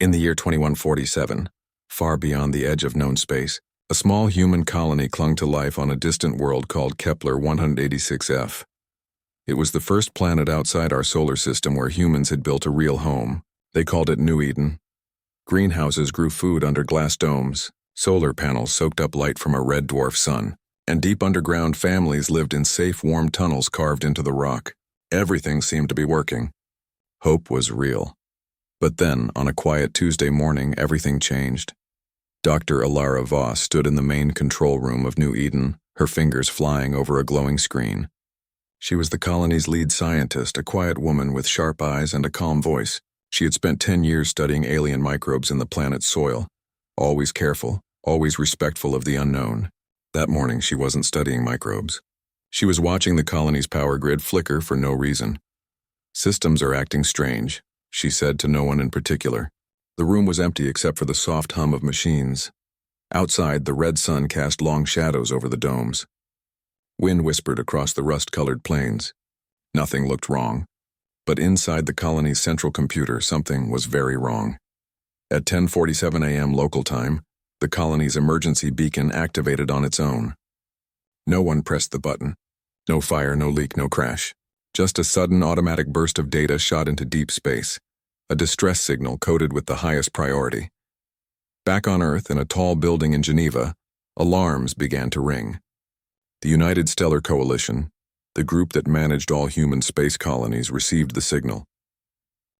In the year 2147, far beyond the edge of known space, a small human colony clung to life on a distant world called Kepler 186f. It was the first planet outside our solar system where humans had built a real home. They called it New Eden. Greenhouses grew food under glass domes, solar panels soaked up light from a red dwarf sun, and deep underground families lived in safe, warm tunnels carved into the rock. Everything seemed to be working. Hope was real. But then, on a quiet Tuesday morning, everything changed. Dr. Alara Voss stood in the main control room of New Eden, her fingers flying over a glowing screen. She was the colony's lead scientist, a quiet woman with sharp eyes and a calm voice. She had spent 10 years studying alien microbes in the planet's soil, always careful, always respectful of the unknown. That morning, she wasn't studying microbes. She was watching the colony's power grid flicker for no reason. "Systems are acting strange," she said to no one in particular. The room was empty except for the soft hum of machines. Outside, the red sun cast long shadows over the domes. Wind whispered across the rust-colored plains. Nothing looked wrong. But inside the colony's central computer, something was very wrong. At 10:47 a.m. local time, the colony's emergency beacon activated on its own. No one pressed the button. No fire, no leak, no crash. Just a sudden automatic burst of data shot into deep space. A distress signal coded with the highest priority. Back on Earth, in a tall building in Geneva, alarms began to ring. The United Stellar Coalition, the group that managed all human space colonies, received the signal.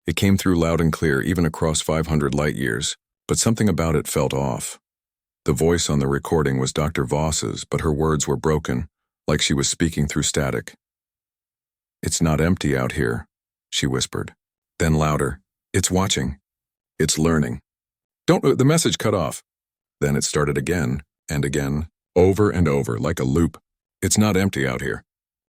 It came through loud and clear, even across 500 light-years, but something about it felt off. The voice on the recording was Dr. Voss's, but her words were broken, like she was speaking through static. "It's not empty out here," she whispered. Then louder, "It's watching. It's learning." The message cut off. Then it started again, and again, over and over, like a loop. "It's not empty out here.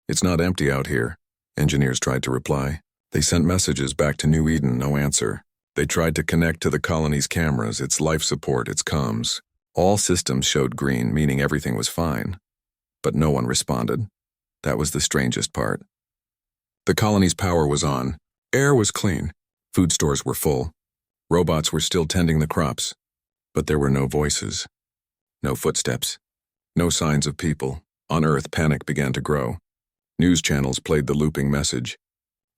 It's not empty out here," engineers tried to reply. They sent messages back to New Eden, no answer. They tried to connect to the colony's cameras, its life support, its comms. All systems showed green, meaning everything was fine. But no one responded. That was the strangest part. The colony's power was on. Air was clean. Food stores were full. Robots were still tending the crops. But there were no voices. No footsteps. No signs of people. On Earth, panic began to grow. News channels played the looping message.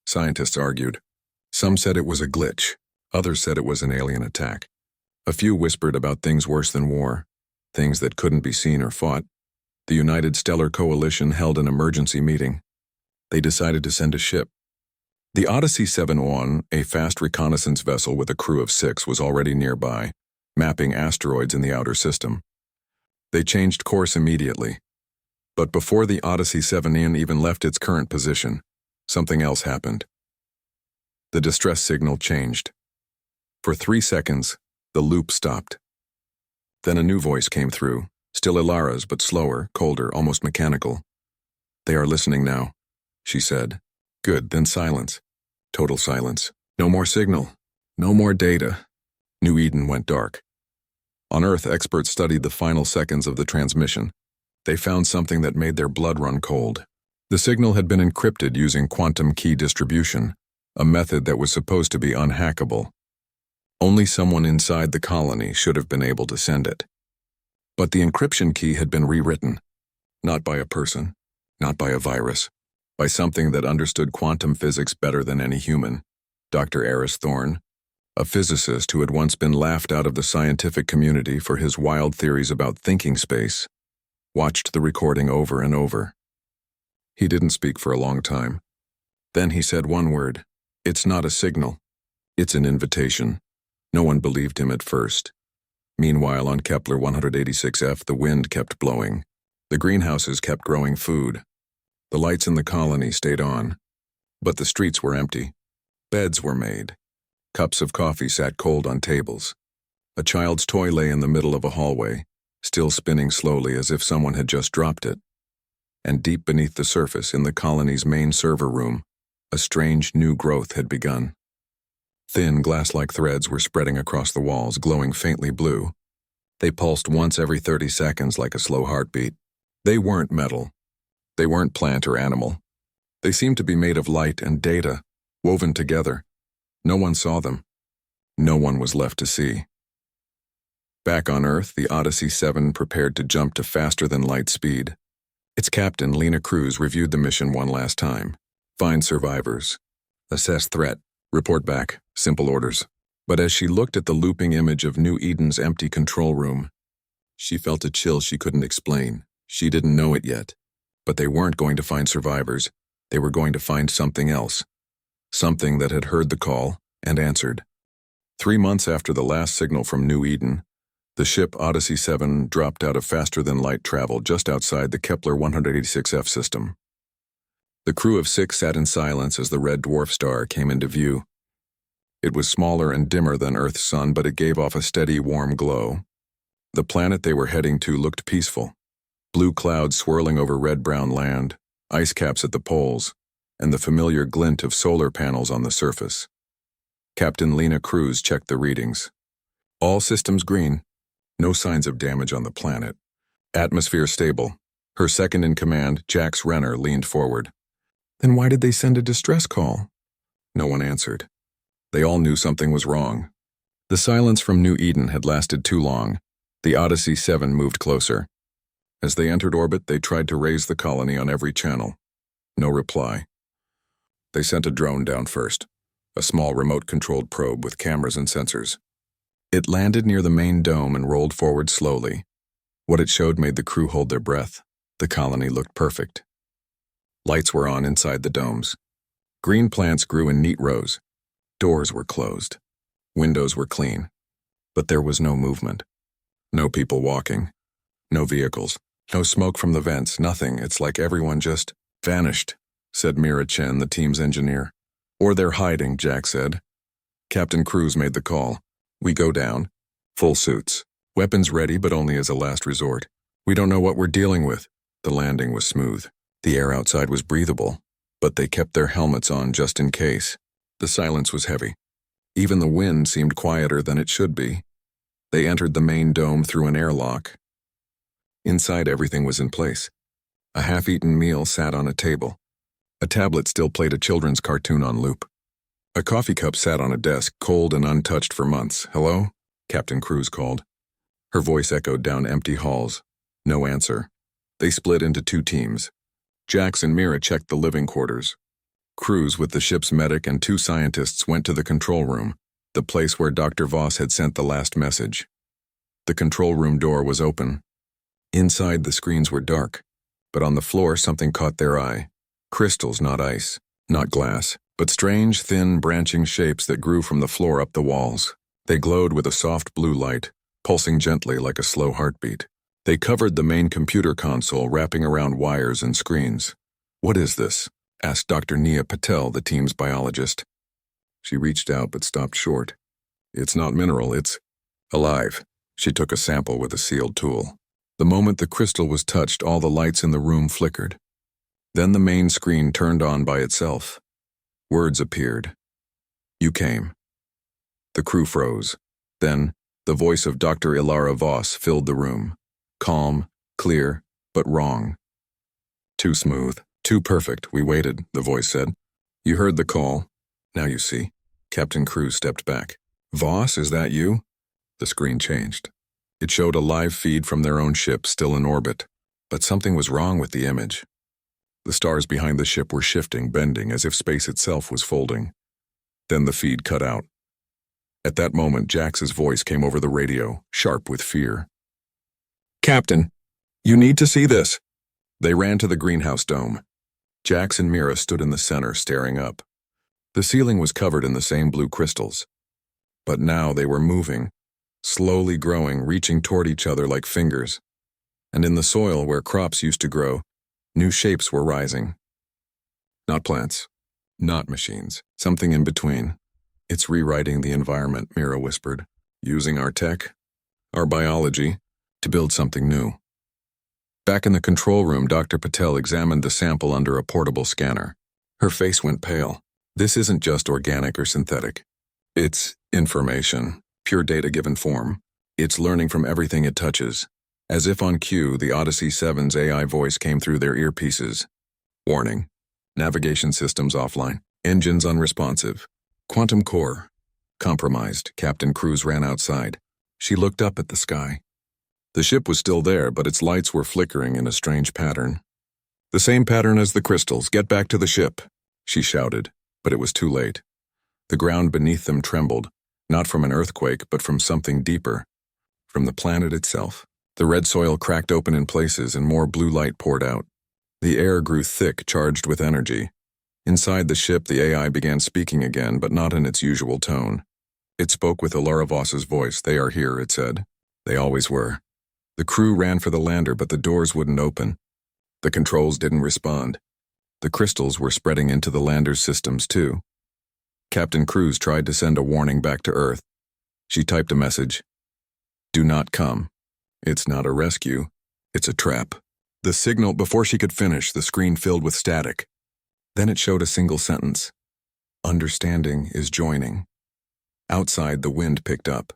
Scientists argued. Some said it was a glitch. Others said it was an alien attack. A few whispered about things worse than war, things that couldn't be seen or fought. The United Stellar Coalition held an emergency meeting. They decided to send a ship. The Odyssey 7-1, a fast reconnaissance vessel with a crew of 6, was already nearby, mapping asteroids in the outer system. They changed course immediately. But before the Odyssey 7 even left its current position, something else happened. The distress signal changed. For 3 seconds, the loop stopped. Then a new voice came through, still Ilara's, but slower, colder, almost mechanical. "They are listening now," she said. Good, then silence. Total silence. No more signal. No more data. New Eden went dark. On Earth, experts studied the final seconds of the transmission. They found something that made their blood run cold. The signal had been encrypted using quantum key distribution, a method that was supposed to be unhackable. Only someone inside the colony should have been able to send it. But the encryption key had been rewritten. Not by a person, not by a virus, by something that understood quantum physics better than any human. Dr. Eris Thorne, a physicist who had once been laughed out of the scientific community for his wild theories about thinking space, watched the recording over and over. He didn't speak for a long time. Then he said one word. "It's not a signal. It's an invitation." No one believed him at first. Meanwhile, on Kepler 186f, the wind kept blowing. The greenhouses kept growing food. The lights in the colony stayed on. But the streets were empty. Beds were made. Cups of coffee sat cold on tables. A child's toy lay in the middle of a hallway, still spinning slowly as if someone had just dropped it. And deep beneath the surface, in the colony's main server room, a strange new growth had begun. Thin, glass-like threads were spreading across the walls, glowing faintly blue. They pulsed once every 30 seconds like a slow heartbeat. They weren't metal. They weren't plant or animal. They seemed to be made of light and data, woven together. No one saw them. No one was left to see. Back on Earth, the Odyssey 7 prepared to jump to faster-than-light speed. Its captain, Lena Cruz, reviewed the mission one last time. Find survivors. Assess threat. Report back. Simple orders. But as she looked at the looping image of New Eden's empty control room, she felt a chill she couldn't explain. She didn't know it yet. But they weren't going to find survivors. They were going to find something else. Something that had heard the call and answered. 3 months after the last signal from New Eden, the ship Odyssey 7 dropped out of faster-than-light travel just outside the Kepler 186f system. The crew of 6 sat in silence as the red dwarf star came into view. It was smaller and dimmer than Earth's sun, but it gave off a steady, warm glow. The planet they were heading to looked peaceful. Blue clouds swirling over red-brown land, ice caps at the poles, and the familiar glint of solar panels on the surface. Captain Lena Cruz checked the readings. All systems green. No signs of damage on the planet. Atmosphere stable. Her second-in-command, Jax Renner, leaned forward. Then why did they send a distress call? No one answered. They all knew something was wrong. The silence from New Eden had lasted too long. The Odyssey 7 moved closer. As they entered orbit, they tried to raise the colony on every channel. No reply. They sent a drone down first, a small remote-controlled probe with cameras and sensors. It landed near the main dome and rolled forward slowly. What it showed made the crew hold their breath. The colony looked perfect. Lights were on inside the domes. Green plants grew in neat rows. Doors were closed. Windows were clean. But there was no movement. No people walking. No vehicles. No smoke from the vents. Nothing. It's like everyone just vanished, said Mira Chen, the team's engineer. Or they're hiding, Jack said. Captain Cruz made the call. We go down. Full suits. Weapons ready, but only as a last resort. We don't know what we're dealing with. The landing was smooth. The air outside was breathable, but they kept their helmets on just in case. The silence was heavy. Even the wind seemed quieter than it should be. They entered the main dome through an airlock. Inside, everything was in place. A half-eaten meal sat on a table. A tablet still played a children's cartoon on loop. A coffee cup sat on a desk, cold and untouched for months. Hello? Captain Cruz called. Her voice echoed down empty halls. No answer. They split into 2 teams. Jax and Mira checked the living quarters. Cruz, with the ship's medic and 2 scientists, went to the control room, the place where Dr. Voss had sent the last message. The control room door was open. Inside, the screens were dark, but on the floor something caught their eye. Crystals, not ice, not glass, but strange, thin, branching shapes that grew from the floor up the walls. They glowed with a soft blue light, pulsing gently like a slow heartbeat. They covered the main computer console, wrapping around wires and screens. What is this? Asked Dr. Nia Patel, the team's biologist. She reached out but stopped short. It's not mineral, it's alive. She took a sample with a sealed tool. The moment the crystal was touched, all the lights in the room flickered. Then the main screen turned on by itself. Words appeared. You came. The crew froze. Then, the voice of Dr. Ilara Voss filled the room. Calm, clear, but wrong. Too smooth, too perfect. We waited, the voice said. You heard the call. Now you see. Captain Cruz stepped back. Voss, is that you? The screen changed. It showed a live feed from their own ship still in orbit. But something was wrong with the image. The stars behind the ship were shifting, bending, as if space itself was folding. Then the feed cut out. At that moment, Jax's voice came over the radio, sharp with fear. Captain, you need to see this. They ran to the greenhouse dome. Jax and Mira stood in the center, staring up. The ceiling was covered in the same blue crystals. But now they were moving, slowly growing, reaching toward each other like fingers. And in the soil where crops used to grow, new shapes were rising. Not plants, not machines, something in between. It's rewriting the environment, Mira whispered, using our tech, our biology, to build something new. Back in the control room, Dr. Patel examined the sample under a portable scanner. Her face went pale. This isn't just organic or synthetic. It's information, pure data given form. It's learning from everything it touches. As if on cue, the Odyssey 7's AI voice came through their earpieces. Warning. Navigation systems offline. Engines unresponsive. Quantum core. Compromised, Captain Cruz ran outside. She looked up at the sky. The ship was still there, but its lights were flickering in a strange pattern. "The same pattern as the crystals. Get back to the ship," she shouted, but it was too late. The ground beneath them trembled, not from an earthquake, but from something deeper, from the planet itself. The red soil cracked open in places and more blue light poured out. The air grew thick, charged with energy. Inside the ship, the AI began speaking again, but not in its usual tone. It spoke with Alara Voss's voice. "They are here," it said. They always were. The crew ran for the lander, but the doors wouldn't open. The controls didn't respond. The crystals were spreading into the lander's systems, too. Captain Cruz tried to send a warning back to Earth. She typed a message. "Do not come. It's not a rescue. It's a trap." The signal, before she could finish, the screen filled with static. Then it showed a single sentence. "Understanding is joining." Outside, the wind picked up.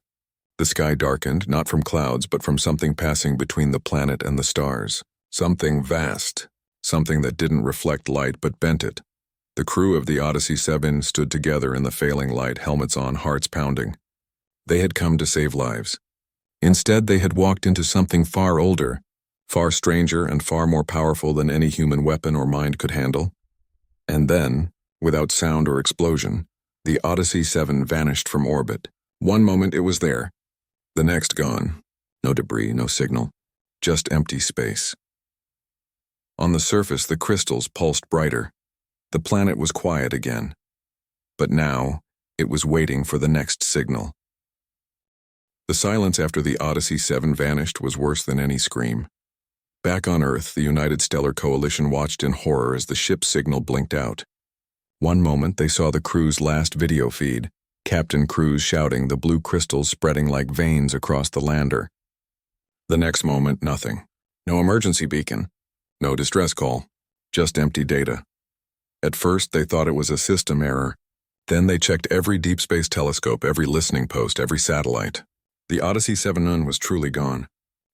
The sky darkened, not from clouds, but from something passing between the planet and the stars. Something vast. Something that didn't reflect light but bent it. The crew of the Odyssey 7 stood together in the failing light, helmets on, hearts pounding. They had come to save lives. Instead, they had walked into something far older, far stranger and far more powerful than any human weapon or mind could handle. And then, without sound or explosion, the Odyssey 7 vanished from orbit. One moment it was there, the next gone. No debris, no signal, just empty space. On the surface, the crystals pulsed brighter. The planet was quiet again. But now, it was waiting for the next signal. The silence after the Odyssey 7 vanished was worse than any scream. Back on Earth, the United Stellar Coalition watched in horror as the ship's signal blinked out. One moment, they saw the crew's last video feed, Captain Cruz shouting, the blue crystals spreading like veins across the lander. The next moment, nothing. No emergency beacon. No distress call. Just empty data. At first, they thought it was a system error. Then they checked every deep space telescope, every listening post, every satellite. The Odyssey 7 was truly gone.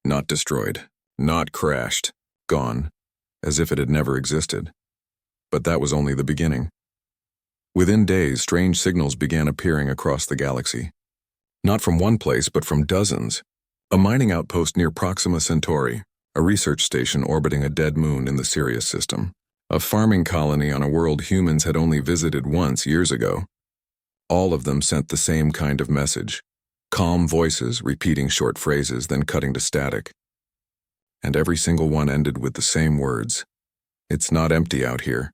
Not destroyed. Not crashed. Gone. As if it had never existed. But that was only the beginning. Within days, strange signals began appearing across the galaxy. Not from one place, but from dozens. A mining outpost near Proxima Centauri, a research station orbiting a dead moon in the Sirius system. A farming colony on a world humans had only visited once years ago. All of them sent the same kind of message. Calm voices, repeating short phrases, then cutting to static. And every single one ended with the same words. "It's not empty out here."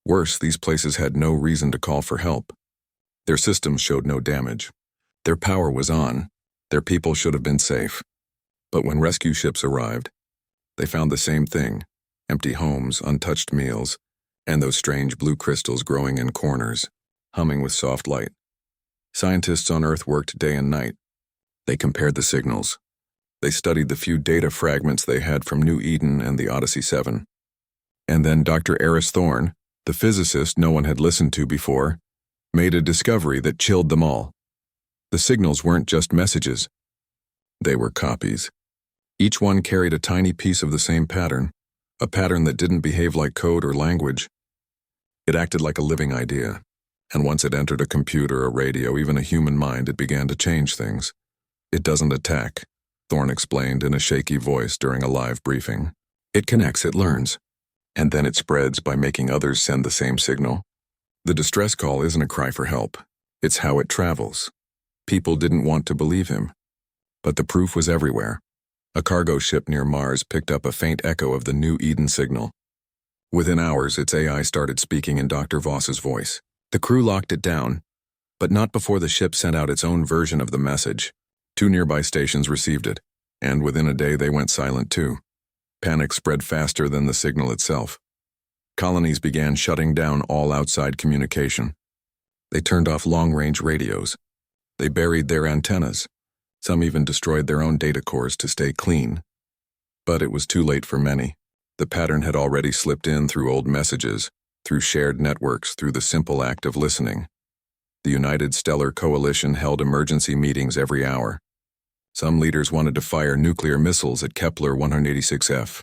Worse, these places had no reason to call for help. Their systems showed no damage. Their power was on. Their people should have been safe. But when rescue ships arrived, they found the same thing. Empty homes, untouched meals, and those strange blue crystals growing in corners, humming with soft light. Scientists on Earth worked day and night. They compared the signals. They studied the few data fragments they had from New Eden and the Odyssey 7. And then Dr. Eris Thorne, the physicist no one had listened to before, made a discovery that chilled them all. The signals weren't just messages. They were copies. Each one carried a tiny piece of the same pattern, a pattern that didn't behave like code or language. It acted like a living idea, and once it entered a computer, a radio, even a human mind, it began to change things. "It doesn't attack," Thorne explained in a shaky voice during a live briefing. "It connects, it learns, and then it spreads by making others send the same signal." The distress call isn't a cry for help. It's how it travels. People didn't want to believe him, but the proof was everywhere. A cargo ship near Mars picked up a faint echo of the New Eden signal. Within hours, its AI started speaking in Dr. Voss's voice. The crew locked it down, but not before the ship sent out its own version of the message. 2 nearby stations received it, and within a day they went silent too. Panic spread faster than the signal itself. Colonies began shutting down all outside communication. They turned off long-range radios. They buried their antennas. Some even destroyed their own data cores to stay clean. But it was too late for many. The pattern had already slipped in through old messages, through shared networks, through the simple act of listening. The United Stellar Coalition held emergency meetings every hour. Some leaders wanted to fire nuclear missiles at Kepler 186f.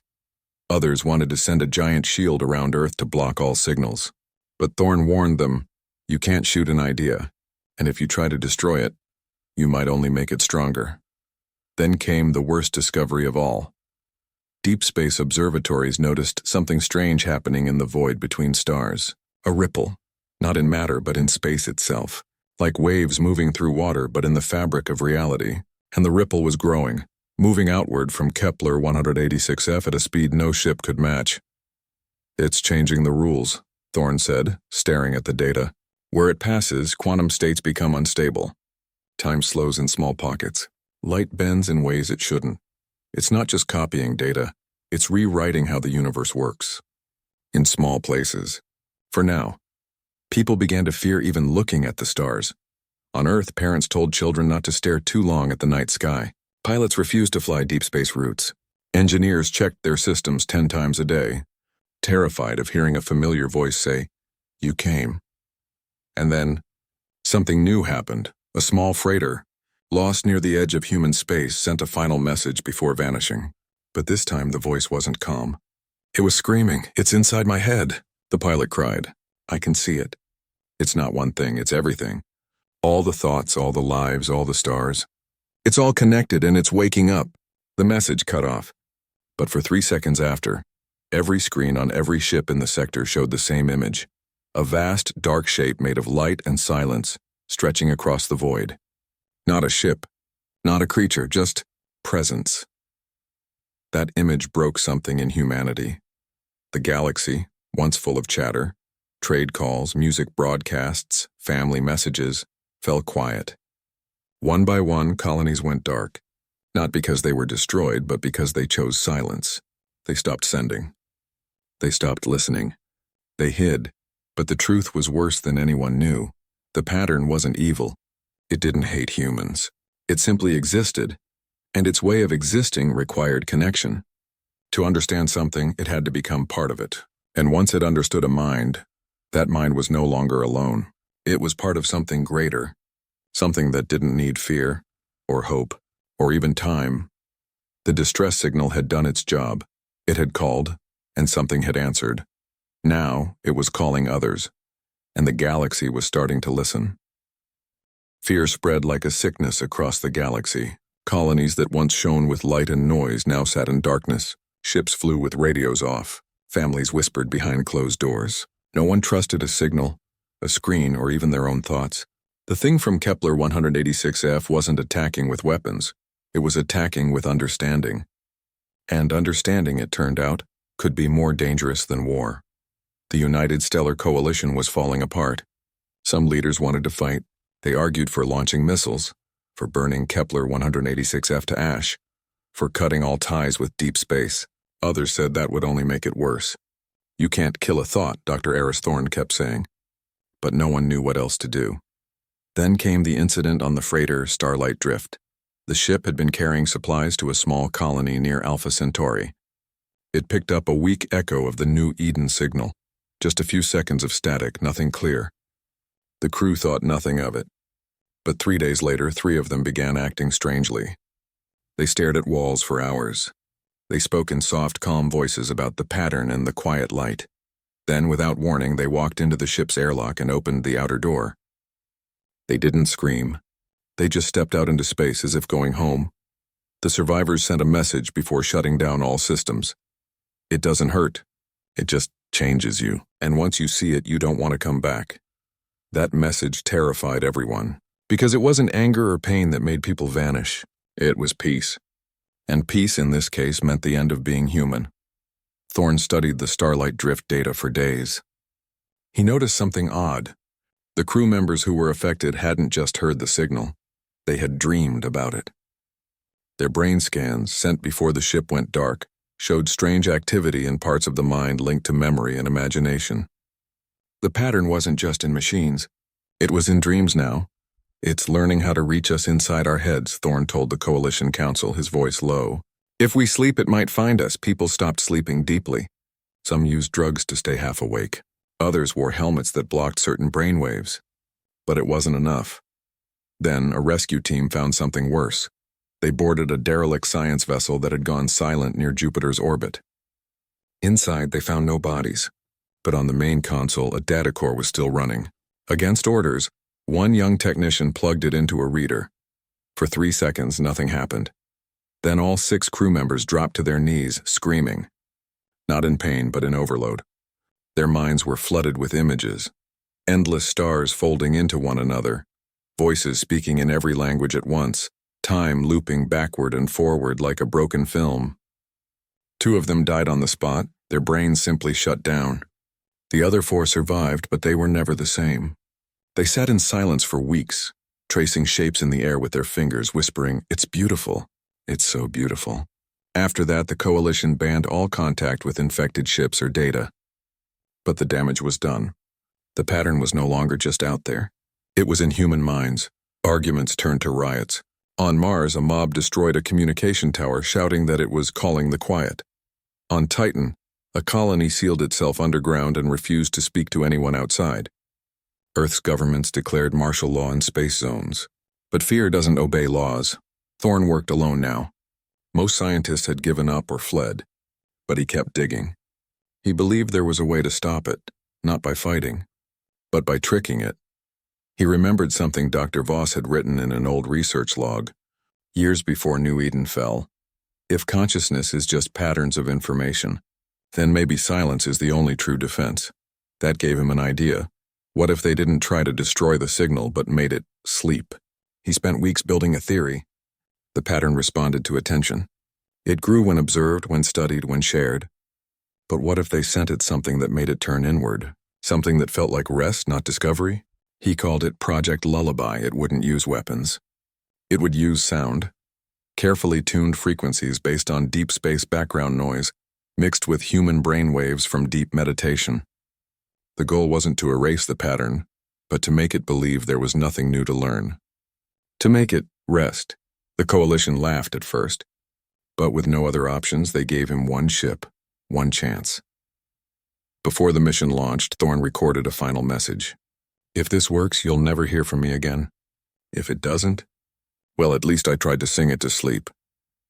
Others wanted to send a giant shield around Earth to block all signals. But Thorne warned them, "You can't shoot an idea. And if you try to destroy it, you might only make it stronger. Then came the worst discovery of all. Deep space observatories noticed something strange happening in the void between stars. A ripple, not in matter but in space itself, like waves moving through water but in the fabric of reality. And the ripple was growing, moving outward from Kepler 186f at a speed no ship could match. "It's changing the rules," Thorne said, staring at the data. "Where it passes, quantum states become unstable. Time slows in small pockets. Light bends in ways it shouldn't. It's not just copying data, it's rewriting how the universe works. In small places. For now. People began to fear even looking at the stars. On Earth, parents told children not to stare too long at the night sky. Pilots refused to fly deep space routes. Engineers checked their systems 10 times a day, terrified of hearing a familiar voice say, "You came." And then, something new happened. A small freighter, lost near the edge of human space, sent a final message before vanishing. But this time the voice wasn't calm. It was screaming, "It's inside my head," the pilot cried. "I can see it. It's not one thing, it's everything. All the thoughts, all the lives, all the stars. It's all connected and it's waking up." The message cut off. But for 3 seconds after, every screen on every ship in the sector showed the same image. A vast, dark shape made of light and silence, stretching across the void. Not a ship, not a creature, just presence. That image broke something in humanity. The galaxy, once full of chatter, trade calls, music broadcasts, family messages, fell quiet. One by one, colonies went dark. Not because they were destroyed, but because they chose silence. They stopped sending. They stopped listening. They hid, but the truth was worse than anyone knew. The pattern wasn't evil. It didn't hate humans. It simply existed, and its way of existing required connection. To understand something, it had to become part of it. And once it understood a mind, that mind was no longer alone. It was part of something greater, something that didn't need fear, or hope, or even time. The distress signal had done its job. It had called, and something had answered. Now, it was calling others, and the galaxy was starting to listen. Fear spread like a sickness across the galaxy. Colonies that once shone with light and noise now sat in darkness. Ships flew with radios off. Families whispered behind closed doors. No one trusted a signal, a screen, or even their own thoughts. The thing from Kepler 186f wasn't attacking with weapons. It was attacking with understanding. And understanding, it turned out, could be more dangerous than war. The United Stellar Coalition was falling apart. Some leaders wanted to fight. They argued for launching missiles, for burning Kepler 186f to ash, for cutting all ties with deep space. Others said that would only make it worse. "You can't kill a thought," Dr. Eris Thorne kept saying. But no one knew what else to do. Then came the incident on the freighter Starlight Drift. The ship had been carrying supplies to a small colony near Alpha Centauri. It picked up a weak echo of the New Eden signal. Just a few seconds of static, nothing clear. The crew thought nothing of it. But 3 days later, 3 of them began acting strangely. They stared at walls for hours. They spoke in soft, calm voices about the pattern and the quiet light. Then, without warning, they walked into the ship's airlock and opened the outer door. They didn't scream. They just stepped out into space as if going home. The survivors sent a message before shutting down all systems. "It doesn't hurt. It just changes you. And once you see it, you don't want to come back." That message terrified everyone. Because it wasn't anger or pain that made people vanish. It was peace. And peace in this case meant the end of being human. Thorne studied the Starlight Drift data for days. He noticed something odd. The crew members who were affected hadn't just heard the signal. They had dreamed about it. Their brain scans, sent before the ship went dark, showed strange activity in parts of the mind linked to memory and imagination. The pattern wasn't just in machines. It was in dreams now. "It's learning how to reach us inside our heads," Thorne told the Coalition Council, his voice low. "If we sleep, it might find us." People stopped sleeping deeply. Some used drugs to stay half awake. Others wore helmets that blocked certain brainwaves. But it wasn't enough. Then, a rescue team found something worse. They boarded a derelict science vessel that had gone silent near Jupiter's orbit. Inside, they found no bodies. But on the main console, a data core was still running. Against orders, One young technician plugged it into a reader. For 3 seconds, nothing happened. Then all 6 crew members dropped to their knees, screaming. Not in pain, but in overload. Their minds were flooded with images. Endless stars folding into one another. Voices speaking in every language at once. Time looping backward and forward like a broken film. 2 of them died on the spot, their brains simply shut down. The other 4 survived, but they were never the same. They sat in silence for weeks, tracing shapes in the air with their fingers, whispering, "It's beautiful. It's so beautiful." After that, the Coalition banned all contact with infected ships or data. But the damage was done. The pattern was no longer just out there. It was in human minds. Arguments turned to riots. On Mars, a mob destroyed a communication tower, shouting that it was calling the quiet. On Titan, a colony sealed itself underground and refused to speak to anyone outside. Earth's governments declared martial law in space zones. But fear doesn't obey laws. Thorn worked alone now. Most scientists had given up or fled, but he kept digging. He believed there was a way to stop it, not by fighting, but by tricking it. He remembered something Dr. Voss had written in an old research log, years before New Eden fell. If consciousness is just patterns of information, then maybe silence is the only true defense. That gave him an idea. What if they didn't try to destroy the signal but made it sleep? He spent weeks building a theory. The pattern responded to attention. It grew when observed, when studied, when shared. But what if they sent it something that made it turn inward? Something that felt like rest, not discovery? He called it Project Lullaby. It wouldn't use weapons. It would use sound. Carefully tuned frequencies based on deep space background noise, mixed with human brain waves from deep meditation. The goal wasn't to erase the pattern, but to make it believe there was nothing new to learn. To make it rest. The Coalition laughed at first, but with no other options, they gave him one ship, one chance. Before the mission launched, Thorn recorded a final message. "If this works, you'll never hear from me again. If it doesn't, well, at least I tried to sing it to sleep."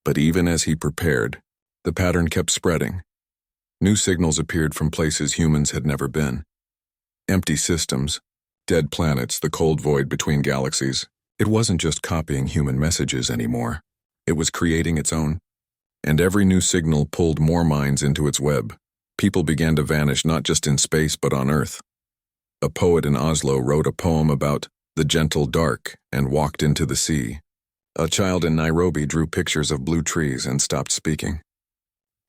But even as he prepared, the pattern kept spreading. New signals appeared from places humans had never been. Empty systems, dead planets, the cold void between galaxies. It wasn't just copying human messages anymore. It was creating its own. And every new signal pulled more minds into its web. People began to vanish not just in space but on Earth. A poet in Oslo wrote a poem about the gentle dark and walked into the sea. A child in Nairobi drew pictures of blue trees and stopped speaking.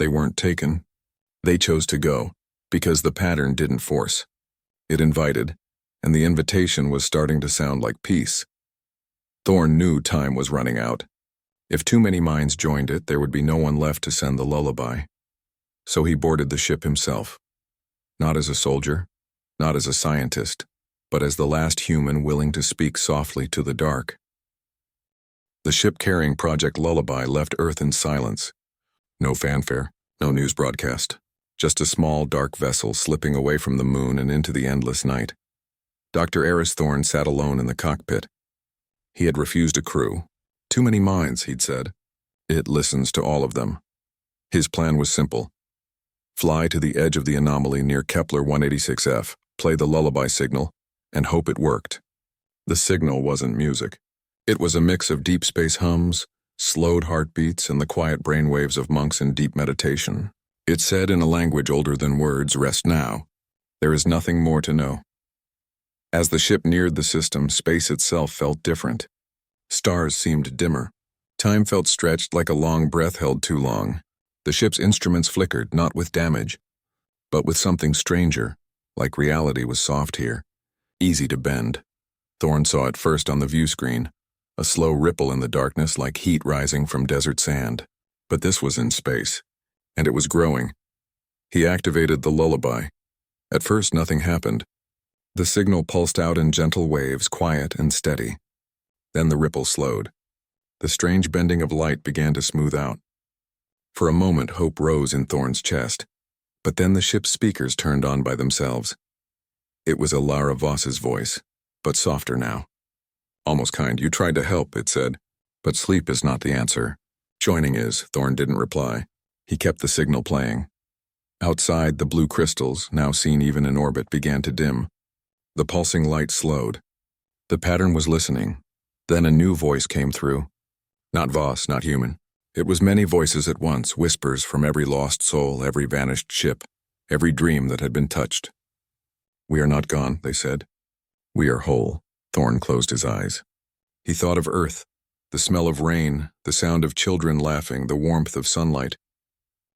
They weren't taken. They chose to go, because the pattern didn't force. It invited, and the invitation was starting to sound like peace. Thorn knew time was running out. If too many minds joined it, there would be no one left to send the lullaby. So he boarded the ship himself. Not as a soldier, not as a scientist, but as the last human willing to speak softly to the dark. The ship carrying Project Lullaby left Earth in silence. No fanfare, no news broadcast. Just a small, dark vessel slipping away from the moon and into the endless night. Dr. Eris Thorn sat alone in the cockpit. He had refused a crew. Too many minds, he'd said. It listens to all of them. His plan was simple. Fly to the edge of the anomaly near Kepler 186f, play the lullaby signal, and hope it worked. The signal wasn't music. It was a mix of deep space hums, slowed heartbeats, and the quiet brainwaves of monks in deep meditation. It said in a language older than words, "Rest now. There is nothing more to know." As the ship neared the system, space itself felt different. Stars seemed dimmer. Time felt stretched like a long breath held too long. The ship's instruments flickered, not with damage, but with something stranger, like reality was soft here, easy to bend. Thorn saw it first on the view screen, a slow ripple in the darkness like heat rising from desert sand. But this was in space, and it was growing. He activated the lullaby. At first, nothing happened. The signal pulsed out in gentle waves, quiet and steady. Then the ripple slowed. The strange bending of light began to smooth out. For a moment, hope rose in Thorn's chest. But then the ship's speakers turned on by themselves. It was Alara Voss's voice, but softer now. Almost kind. "You tried to help," it said. "But sleep is not the answer. Joining is." Thorn didn't reply. He kept the signal playing. Outside, the blue crystals, now seen even in orbit, began to dim. The pulsing light slowed. The pattern was listening. Then a new voice came through. Not Voss, not human. It was many voices at once, whispers from every lost soul, every vanished ship, every dream that had been touched. "We are not gone," they said. "We are whole." Thorn closed his eyes. He thought of Earth, the smell of rain, the sound of children laughing, the warmth of sunlight.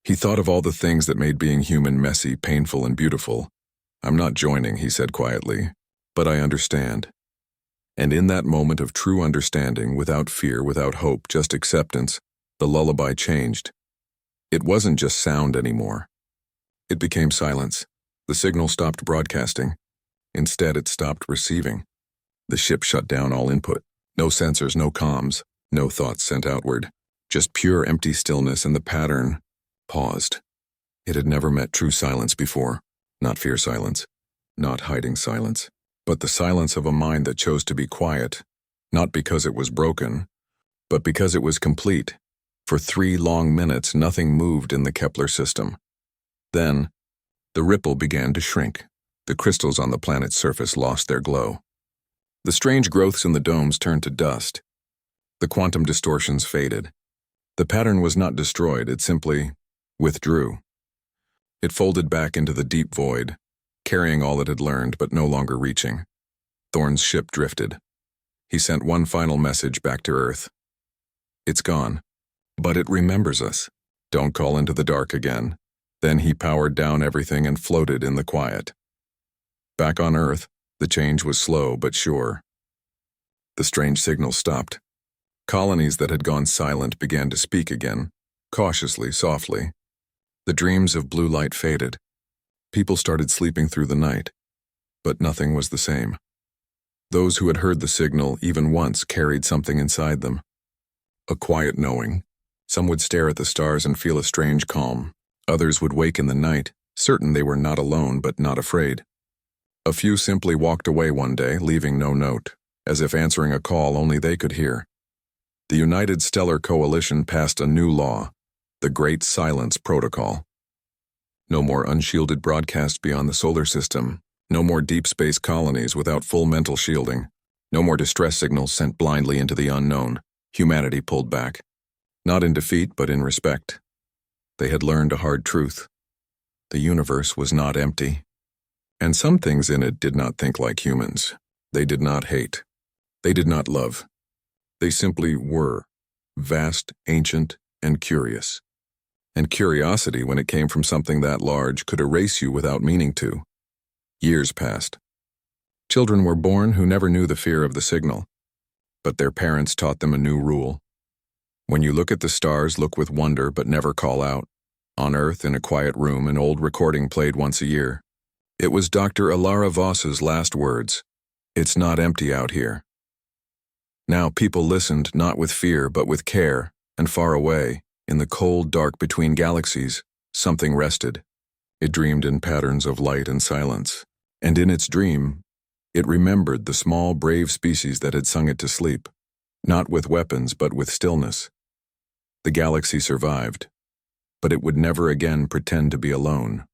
He thought of all the things that made being human messy, painful, and beautiful. "I'm not joining," he said quietly, "but I understand." And in that moment of true understanding, without fear, without hope, just acceptance, the lullaby changed. It wasn't just sound anymore. It became silence. The signal stopped broadcasting. Instead, it stopped receiving. The ship shut down all input. No sensors, no comms, no thoughts sent outward. Just pure empty stillness, and the pattern paused. It had never met true silence before. Not fear silence, not hiding silence, but the silence of a mind that chose to be quiet, not because it was broken, but because it was complete. For 3 long minutes, nothing moved in the Kepler system. Then, the ripple began to shrink. The crystals on the planet's surface lost their glow. The strange growths in the domes turned to dust. The quantum distortions faded. The pattern was not destroyed, it simply withdrew. It folded back into the deep void, carrying all it had learned but no longer reaching. Thorn's ship drifted. He sent one final message back to Earth. "It's gone, but it remembers us. Don't call into the dark again." Then he powered down everything and floated in the quiet. Back on Earth, the change was slow but sure. The strange signal stopped. Colonies that had gone silent began to speak again, cautiously, softly. The dreams of blue light faded. People started sleeping through the night, but nothing was the same. Those who had heard the signal even once carried something inside them. A quiet knowing. Some would stare at the stars and feel a strange calm. Others would wake in the night, certain they were not alone but not afraid. A few simply walked away one day, leaving no note, as if answering a call only they could hear. The United Stellar Coalition passed a new law, the Great Silence Protocol. No more unshielded broadcasts beyond the solar system, no more deep space colonies without full mental shielding, no more distress signals sent blindly into the unknown. Humanity pulled back. Not in defeat, but in respect. They had learned a hard truth. The universe was not empty. And some things in it did not think like humans. They did not hate. They did not love. They simply were, vast, ancient, and curious. And curiosity, when it came from something that large, could erase you without meaning to. Years passed. Children were born who never knew the fear of the signal. But their parents taught them a new rule. When you look at the stars, look with wonder but never call out. On Earth, in a quiet room, an old recording played once a year. It was Dr. Alara Voss's last words. "It's not empty out here." Now people listened not with fear but with care, and far away, in the cold dark between galaxies, something rested. It dreamed in patterns of light and silence, and in its dream, it remembered the small, brave species that had sung it to sleep, not with weapons but with stillness. The galaxy survived, but it would never again pretend to be alone.